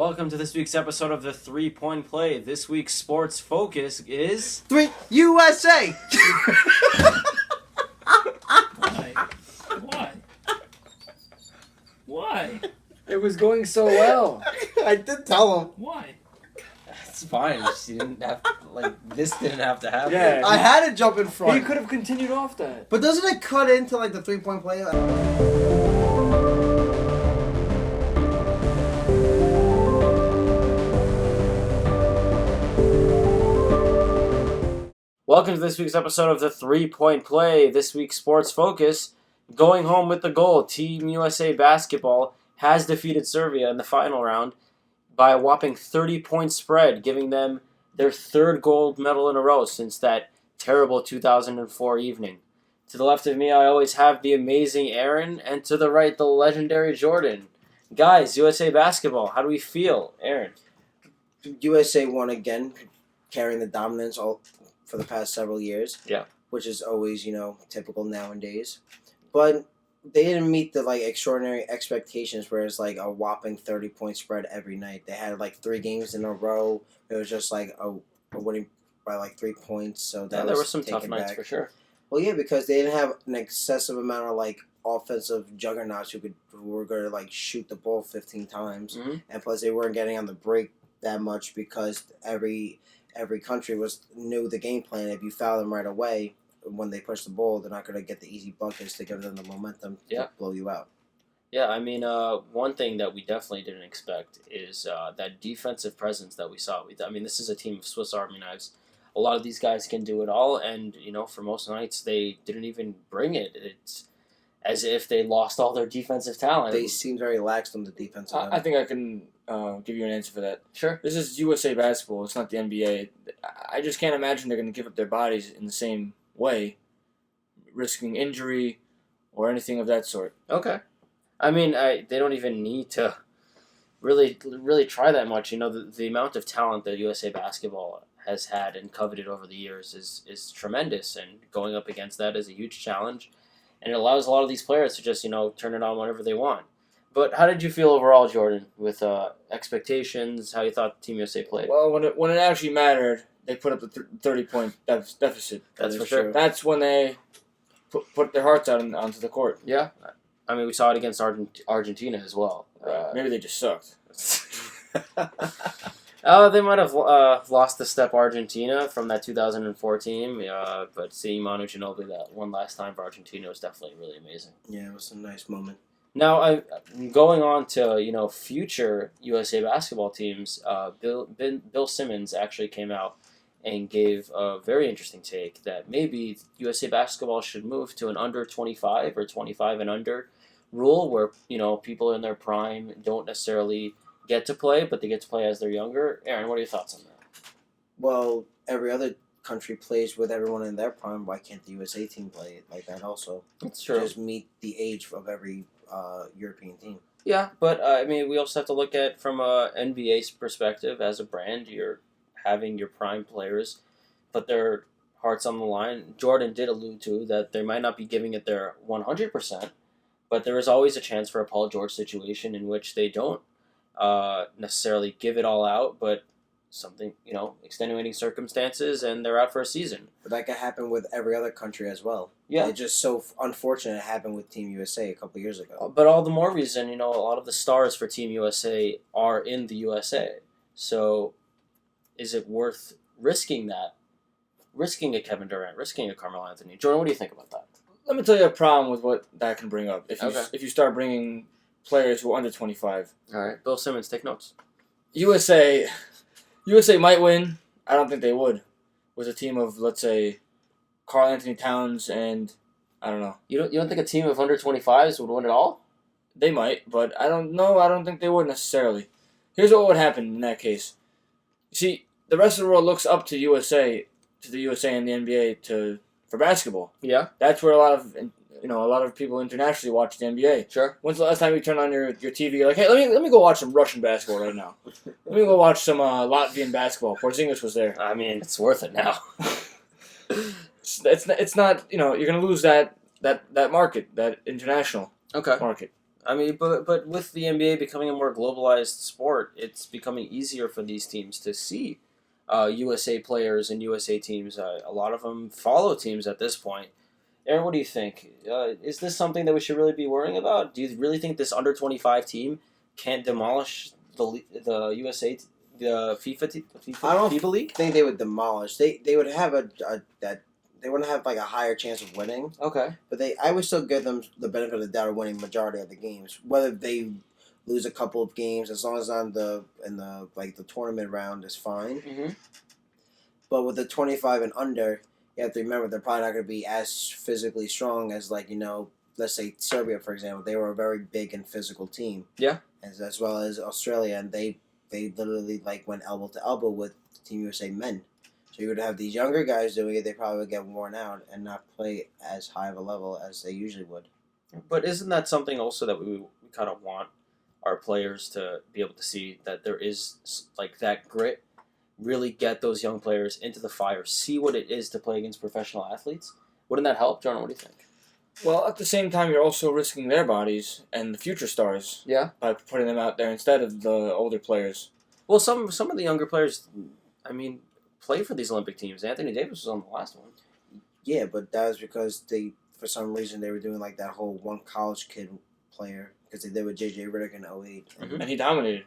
Welcome to this week's episode of the 3-Point Play. This week's sports focus is... USA! Why? It was going so well. I did tell him. Why? It's fine. You didn't have this didn't have to happen. Yeah. I had to jump in He front. could have continued off that. But doesn't it cut into the 3-point play? Welcome to this week's episode of the 3-Point Play. This week's sports focus, going home with the goal. Team USA Basketball has defeated Serbia in the final round by a whopping 30-point spread, giving them their third gold medal in a row since that terrible 2004 evening. To the left of me, I always have the amazing Aaron, and to the right, the legendary Jordan. Guys, USA Basketball, how do we feel? Aaron? USA won again, carrying the dominance all for the past several years. Yeah. Which is always, typical nowadays. But they didn't meet the extraordinary expectations where it's a whopping 30-point spread every night. They had 3 games in a row. It was just a winning by 3 points. So that there was were some tough taken nights back. for sure. Well, yeah, because they didn't have an excessive amount of offensive juggernauts who were going to shoot the ball 15 times, and plus they weren't getting on the break that much because every country knew the game plan. If you foul them right away when they push the ball, they're not going to get the easy buckets to give them the momentum to blow you out. Yeah, I mean, one thing that we definitely didn't expect is that defensive presence that we saw. This is a team of Swiss Army knives. A lot of these guys can do it all, and, for most nights, they didn't even bring it. It's as if they lost all their defensive talent. They seem very lax on the defensive end. I think I can give you an answer for that. Sure. This is USA Basketball. It's not the NBA. I just can't imagine they're going to give up their bodies in the same way, risking injury or anything of that sort. Okay. I mean, they don't even need to really try that much. The amount of talent that USA Basketball has had and coveted over the years is tremendous, and going up against that is a huge challenge, and it allows a lot of these players to just turn it on whenever they want. But how did you feel overall, Jordan, with expectations, how you thought Team USA played? Well, when it actually mattered, they put up the 30-point deficit. That's for sure. That's when they put their hearts out onto the court. Yeah. I mean, we saw it against Argentina as well. Maybe they just sucked. They might have lost the step Argentina from that 2004 team, but seeing Manu Ginobili that one last time for Argentina was definitely really amazing. Yeah, it was a nice moment. Now, going on to future USA basketball teams, Bill Simmons actually came out and gave a very interesting take that maybe USA basketball should move to an under 25 or 25 and under rule where people in their prime don't necessarily get to play, but they get to play as they're younger. Aaron, what are your thoughts on that? Well, every other country plays with everyone in their prime. Why can't the USA team play it like that also? That's true. Just meet the age of every European team. Yeah, but we also have to look at from a NBA's perspective. As a brand, you're having your prime players put their hearts on the line. Jordan did allude to that they might not be giving it their 100%, but there is always a chance for a Paul George situation in which they don't necessarily give it all out, but something, extenuating circumstances, and they're out for a season. But that could happen with every other country as well. Yeah. It's just so unfortunate it happened with Team USA a couple of years ago. But all the more reason, a lot of the stars for Team USA are in the USA. So is it worth risking that? Risking a Kevin Durant, risking a Carmelo Anthony? Jordan, what do you think about that? Let me tell you a problem with what that can bring up. If you start bringing players who are under 25. All right. Bill Simmons, take notes. USA might win. I don't think they would. With a team of, let's say, Karl Anthony Towns and, I don't know. You don't think a team of under 25s would win it all? They might, but I don't know. I don't think they would necessarily. Here's what would happen in that case. You see, the rest of the world looks up to the USA and the NBA for basketball. Yeah. That's where a lot of people internationally watch the NBA. Sure. When's the last time you turned on your TV? You're like, hey, let me go watch some Russian basketball right now. Let me go watch some Latvian basketball. Porzingis was there. I mean, it's worth it now. It's not you're gonna lose that market, that international Okay. market. I mean, but with the NBA becoming a more globalized sport, it's becoming easier for these teams to see USA players and USA teams. A lot of them follow teams at this point. Aaron, what do you think? Is this something that we should really be worrying about? Do you really think this under 25 team can't demolish the USA the I don't FIBA league? think they would demolish. They would have that they wouldn't have like a higher chance of winning. Okay. But I would still give them the benefit of the doubt of winning majority of the games. Whether they lose a couple of games, as long as in the tournament round is fine. Mm-hmm. But with the 25 and under, you have to remember they're probably not going to be as physically strong as let's say Serbia, for example. They were a very big and physical team. Yeah. As well as Australia, and they literally went elbow to elbow with Team USA men. So you would have these younger guys doing it. They probably would get worn out and not play as high of a level as they usually would. But isn't that something also that we kind of want our players to be able to see, that there is that grit, really get those young players into the fire, see what it is to play against professional athletes? Wouldn't that help, Jordan? What do you think? Well, at the same time, you're also risking their bodies and the future stars. Yeah. By putting them out there instead of the older players. Well, some of the younger players, I mean, play for these Olympic teams. Anthony Davis was on the last one. Yeah, but that was because for some reason, they were doing that whole one college kid player, because they did with J.J. Redick in 08. Mm-hmm. And he dominated.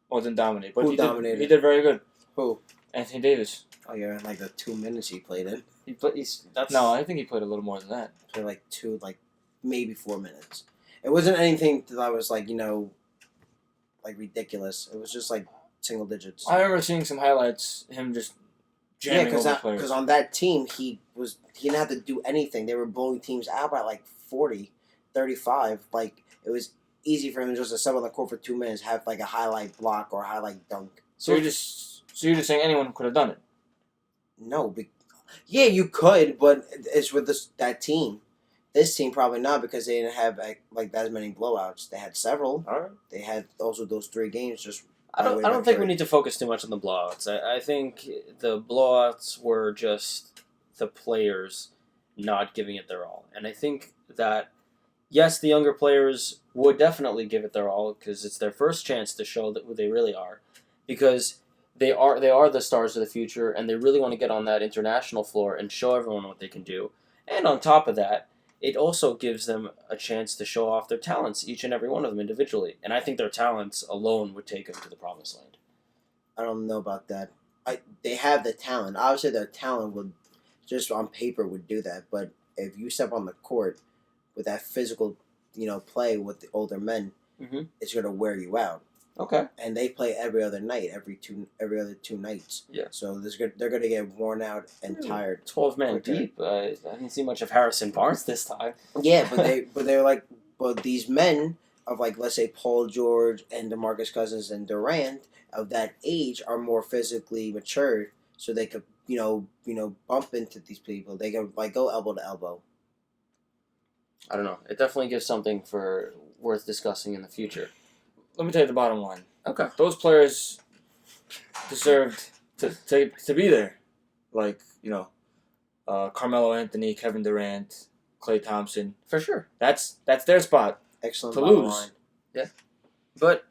Well, didn't dominate, but Who dominated? He did very good. Who? Anthony Davis. Oh, yeah, in the 2 minutes he played in. No, I think he played a little more than that. Played maybe 4 minutes. It wasn't anything that I was ridiculous. It was just single digits. I remember seeing some highlights, him just jamming over players. Because on that team, he didn't have to do anything. They were blowing teams out by 40, 35. It was easy for him just to sub on the court for 2 minutes, have a highlight block or a highlight dunk. So you're just saying anyone could have done it? No, yeah, you could, but it's with that team. This team probably not, because they didn't have that many blowouts. They had several. All right. They had also those 3 games. Just I don't think we need to focus too much on the blowouts. I think the blowouts were just the players not giving it their all, and I think that yes, the younger players would definitely give it their all because it's their first chance to show who they really are, because they are the stars of the future, and they really want to get on that international floor and show everyone what they can do. And on top of that, it also gives them a chance to show off their talents, each and every one of them individually. And I think their talents alone would take them to the promised land. I don't know about that. They have the talent. Obviously, their talent would, just on paper, would do that. But if you step on the court with that physical, play with the older men, it's going to wear you out. Okay. And they play every other night, every other 2 nights. Yeah. So they're going to get worn out and tired. 12 men deep. I didn't see much of Harrison Barnes this time. Yeah, but these men of let's say Paul George and DeMarcus Cousins and Durant of that age are more physically mature, so they could bump into these people. They can go elbow to elbow. I don't know. It definitely gives something worth discussing in the future. Let me tell you the bottom line. Okay. Those players deserved to be there. Carmelo Anthony, Kevin Durant, Klay Thompson. For sure. That's their spot. Excellent to bottom lose. line. Yeah. But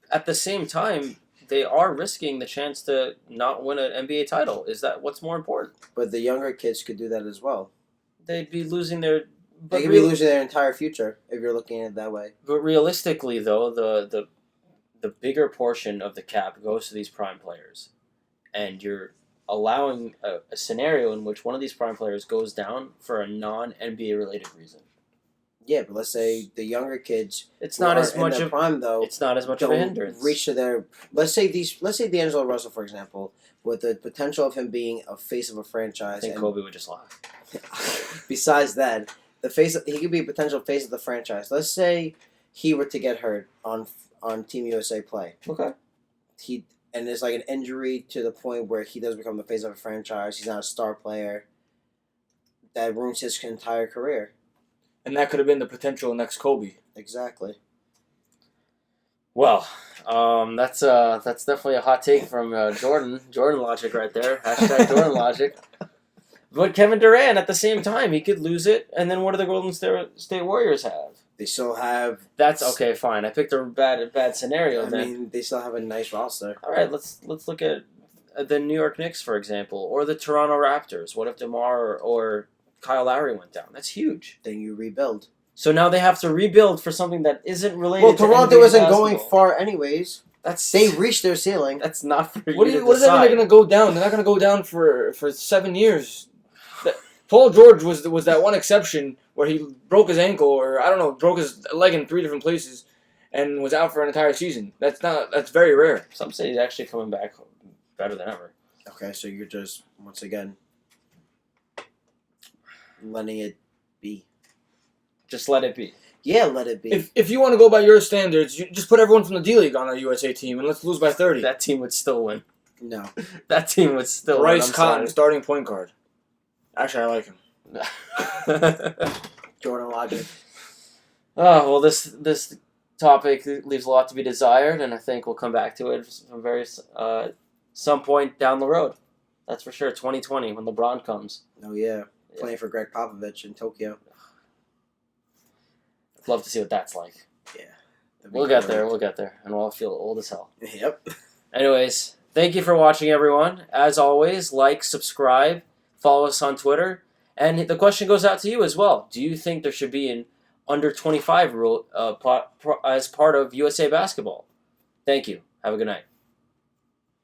at the same time, they are risking the chance to not win an NBA title. Is that what's more important? But the younger kids could do that as well. They'd be losing their... They could be losing their entire future if you're looking at it that way. But realistically, though, the bigger portion of the cap goes to these prime players. And you're allowing a scenario in which one of these prime players goes down for a non-NBA related reason. Yeah, but let's say the younger kids, it's not as much of prime though. It's not as much of a hindrance. Reach to their. Let's say D'Angelo Russell, for example, with the potential of him being a face of a franchise. I think Kobe would just laugh. Besides that, he could be a potential face of the franchise. Let's say he were to get hurt on Team USA play. Okay. And there's an injury to the point where he does become the face of a franchise. He's not a star player. That ruins his entire career. And that could have been the potential next Kobe. Exactly. Well, that's definitely a hot take from Jordan. Jordan logic right there. Hashtag Jordan logic. But Kevin Durant, at the same time, he could lose it. And then what do the Golden State Warriors have? They still have. That's okay. Fine. I picked a bad scenario. I Then mean, they still have a nice roster. all right. Let's look at the New York Knicks, for example, or the Toronto Raptors. What if DeMar or Kyle Lowry went down? That's huge. Then you rebuild. So now they have to rebuild for something that isn't related. Well, to Toronto NBA isn't basketball. going far anyways. They Reached their ceiling. That's not for What you to does that mean? decide. They're gonna go down? They're not gonna go down for 7 years. Paul George was that one exception where he broke his ankle, or I don't know, broke his leg in 3 different places, and was out for an entire season. That's very rare. Some say he's actually coming back better than ever. Okay, so you're just once again letting it be. Just let it be. Yeah, let it be. If you want to go by your standards, you just put everyone from the D League on a USA team, and let's lose by 30. That team would still win. No. That team would still win. Bryce I'm Cotton, sorry. starting point guard. Actually, I like him. Jordan Logic. Oh, well, this topic leaves a lot to be desired, and I think we'll come back to it from some point down the road. That's for sure. 2020 when LeBron comes. Oh yeah, playing for Greg Popovich in Tokyo. I'd love to see what that's like. Yeah. We'll get there, and we'll feel old as hell. Yep. Anyways, thank you for watching, everyone. As always, like, subscribe, follow us on Twitter, and the question goes out to you as well. Do you think there should be an under 25 rule as part of USA basketball? Thank you. Have a good night.